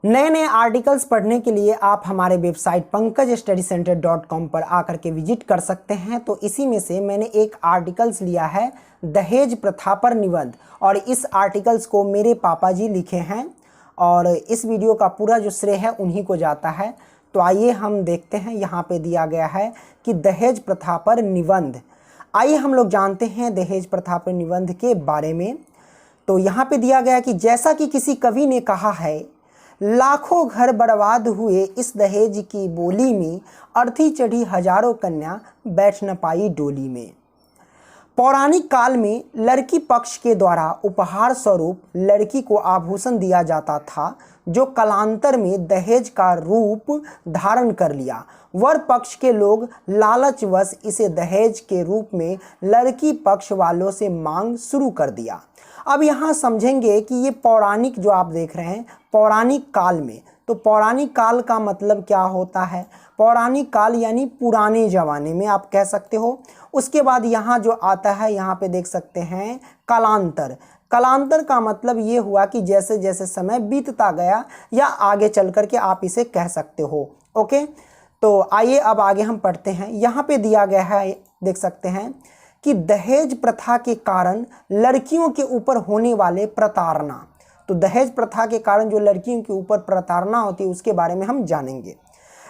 नए नए आर्टिकल्स पढ़ने के लिए आप हमारे वेबसाइट pankajstudycenter.com पर आकर के विजिट कर सकते हैं। तो इसी में से मैंने एक आर्टिकल्स लिया है दहेज प्रथा पर निबंध, और इस आर्टिकल्स को मेरे पापा जी लिखे हैं और इस वीडियो का पूरा जो श्रेय है उन्हीं को जाता है। तो आइए हम देखते हैं, यहाँ पे दिया गया है कि दहेज प्रथा पर निबंध। आइए हम लोग जानते हैं दहेज प्रथा पर निबंध के बारे में। तो यहाँ पे दिया गया कि जैसा कि किसी कवि ने कहा है, लाखों घर बर्बाद हुए इस दहेज की बोली में, अर्थी चढ़ी हजारों कन्या बैठ न पाई डोली में। पौराणिक काल में लड़की पक्ष के द्वारा उपहार स्वरूप लड़की को आभूषण दिया जाता था, जो कालांतर में दहेज का रूप धारण कर लिया। वर पक्ष के लोग लालचवश इसे दहेज के रूप में लड़की पक्ष वालों से मांग शुरू कर दिया। अब यहाँ समझेंगे कि ये पौराणिक जो आप देख रहे हैं पौराणिक काल में, तो पौराणिक काल का मतलब क्या होता है? पौराणिक काल यानी पुराने ज़माने में आप कह सकते हो। उसके बाद यहाँ जो आता है, यहाँ पे देख सकते हैं कालांतर। कालांतर का मतलब ये हुआ कि जैसे जैसे समय बीतता गया, या आगे चल कर के आप इसे कह सकते हो। ओके, तो आइए अब आगे हम पढ़ते हैं। यहाँ पे दिया गया है, देख सकते हैं कि दहेज प्रथा के कारण लड़कियों के ऊपर होने वाले प्रताड़ना। तो दहेज प्रथा के कारण जो लड़कियों के ऊपर प्रताड़ना होती है उसके बारे में हम जानेंगे।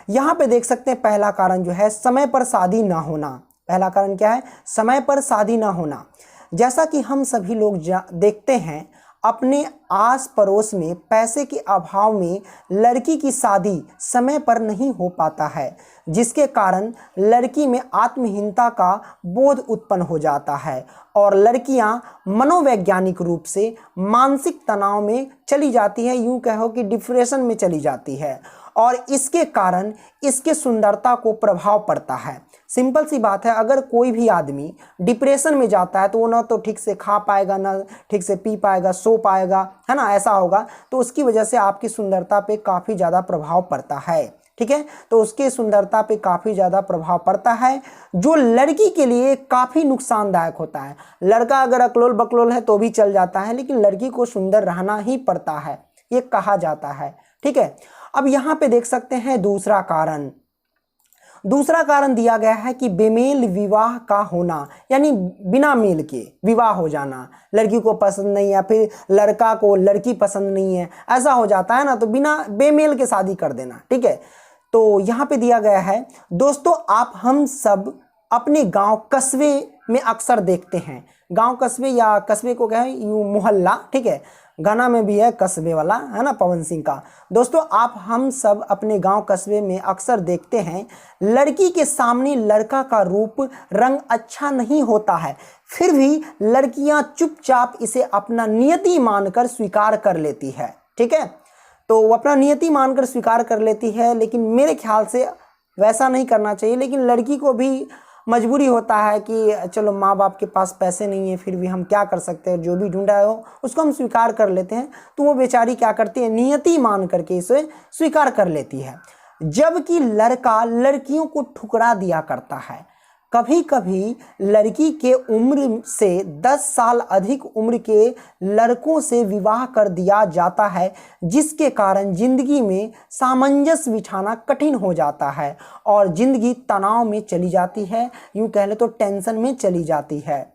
यहाँ पे देख सकते हैं पहला कारण जो है समय पर शादी ना होना। पहला कारण क्या है? समय पर शादी ना होना। जैसा कि हम सभी लोग देखते हैं अपने आस पड़ोस में पैसे के अभाव में लड़की की शादी समय पर नहीं हो पाता है, जिसके कारण लड़की में आत्महीनता का बोध उत्पन्न हो जाता है और लड़कियां मनोवैज्ञानिक रूप से मानसिक तनाव में चली जाती है, यूं कहो कि डिप्रेशन में चली जाती है, और इसके कारण इसके सुंदरता को प्रभाव पड़ता है। सिंपल सी बात है, अगर कोई भी आदमी डिप्रेशन में जाता है तो वो ना तो ठीक से खा पाएगा, ना ठीक से पी पाएगा, सो पाएगा, है ना, ऐसा होगा। तो उसकी वजह से आपकी सुंदरता पे काफ़ी ज़्यादा प्रभाव पड़ता है। ठीक है, तो उसके सुंदरता पे काफ़ी ज़्यादा प्रभाव पड़ता है, जो लड़की के लिए काफ़ी नुकसानदायक होता है। लड़का अगर अकलोल बकलोल है तो भी चल जाता है, लेकिन लड़की को सुंदर रहना ही पड़ता है, ये कहा जाता है। ठीक है, अब यहाँ पे देख सकते हैं दूसरा कारण। दूसरा कारण दिया गया है कि बेमेल विवाह का होना, यानी बिना मेल के विवाह हो जाना। लड़की को पसंद नहीं है, फिर लड़का को लड़की पसंद नहीं है, ऐसा हो जाता है ना, तो बिना बेमेल के शादी कर देना। ठीक है, तो यहाँ पे दिया गया है दोस्तों, आप हम सब अपने गांव कस्बे में अक्सर देखते हैं। गांव कस्बे या कस्बे को कहें यूं मोहल्ला, ठीक है, गाना में भी है कस्बे वाला, है ना, पवन सिंह का। दोस्तों आप हम सब अपने गांव कस्बे में अक्सर देखते हैं, लड़की के सामने लड़का का रूप रंग अच्छा नहीं होता है, फिर भी लड़कियां चुपचाप इसे अपना नियति मानकर स्वीकार कर लेती है। ठीक है, तो वो अपना नियति मानकर स्वीकार कर लेती है, लेकिन मेरे ख्याल से वैसा नहीं करना चाहिए। लेकिन लड़की को भी मजबूरी होता है कि चलो माँ बाप के पास पैसे नहीं है, फिर भी हम क्या कर सकते हैं, जो भी ढूंढा हो उसको हम स्वीकार कर लेते हैं। तो वो बेचारी क्या करती है, नियति मान करके इसे स्वीकार कर लेती है। जबकि लड़का लड़कियों को ठुकरा दिया करता है। कभी कभी लड़की के उम्र से 10 साल अधिक उम्र के लड़कों से विवाह कर दिया जाता है, जिसके कारण जिंदगी में सामंजस्य बिठाना कठिन हो जाता है और जिंदगी तनाव में चली जाती है, यूं कह ले तो टेंशन में चली जाती है।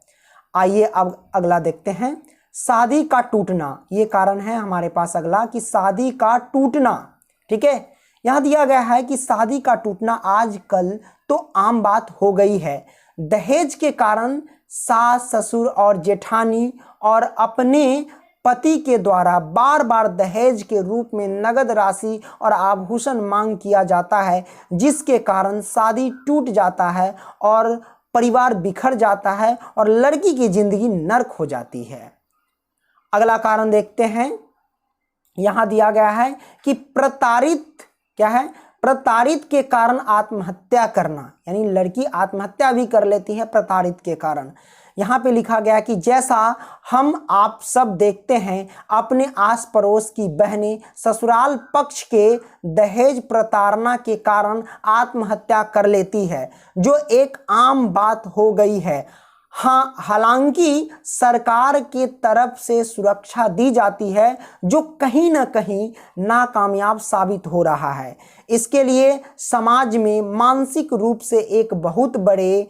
आइए अब अगला देखते हैं, शादी का टूटना। ये कारण है हमारे पास अगला कि शादी का टूटना। ठीक है, यहाँ दिया गया है कि शादी का टूटना आजकल तो आम बात हो गई है। दहेज के कारण सास ससुर और जेठानी और अपने पति के द्वारा बार बार दहेज के रूप में नगद राशि और आभूषण मांग किया जाता है, जिसके कारण शादी टूट जाता है और परिवार बिखर जाता है और लड़की की जिंदगी नर्क हो जाती है। अगला कारण देखते हैं, यहाँ दिया गया है कि प्रताड़ित, क्या है, प्रताड़ित के कारण आत्महत्या करना, यानी लड़की आत्महत्या भी कर लेती है प्रताड़ित के कारण। यहाँ पे लिखा गया कि जैसा हम आप सब देखते हैं अपने आस पड़ोस की बहनें ससुराल पक्ष के दहेज प्रताड़ना के कारण आत्महत्या कर लेती है, जो एक आम बात हो गई है। हाँ, हालांकि सरकार की तरफ से सुरक्षा दी जाती है जो कहीं ना कहीं नाकामयाब साबित हो रहा है। इसके लिए समाज में मानसिक रूप से एक बहुत बड़े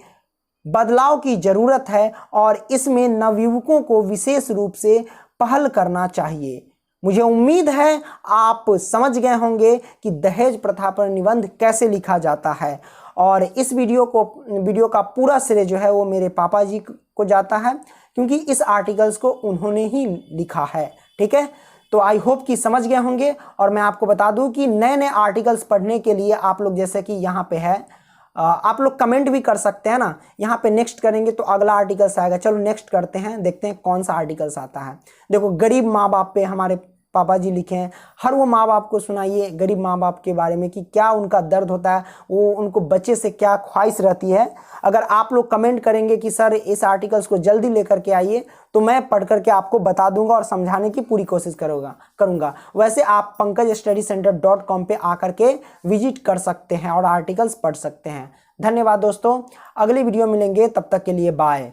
बदलाव की जरूरत है और इसमें नवयुवकों को विशेष रूप से पहल करना चाहिए। मुझे उम्मीद है आप समझ गए होंगे कि दहेज प्रथा पर निबंध कैसे लिखा जाता है और इस वीडियो का पूरा श्रेय जो है वो मेरे पापा जी को जाता है, क्योंकि इस आर्टिकल्स को उन्होंने ही लिखा है। ठीक है, तो आई होप कि समझ गए होंगे। और मैं आपको बता दूं कि नए नए आर्टिकल्स पढ़ने के लिए आप लोग, जैसे कि यहाँ पे है, आप लोग कमेंट भी कर सकते हैं ना। यहाँ पे नेक्स्ट करेंगे तो अगला आर्टिकल्स आएगा। चलो नेक्स्ट करते हैं, देखते हैं कौन सा आर्टिकल्स आता है। देखो, गरीब माँ बाप पे हमारे पापा जी लिखे हैं। हर वो माँ बाप को सुनाइए गरीब माँ बाप के बारे में कि क्या उनका दर्द होता है, वो उनको बच्चे से क्या ख्वाहिश रहती है। अगर आप लोग कमेंट करेंगे कि सर इस आर्टिकल्स को जल्दी लेकर के आइए, तो मैं पढ़ करके आपको बता दूंगा और समझाने की पूरी कोशिश करूंगा। वैसे आप pankajstudycenter.com पे आकर के विजिट कर सकते हैं और आर्टिकल्स पढ़ सकते हैं। धन्यवाद दोस्तों, अगली वीडियो मिलेंगे, तब तक के लिए बाय।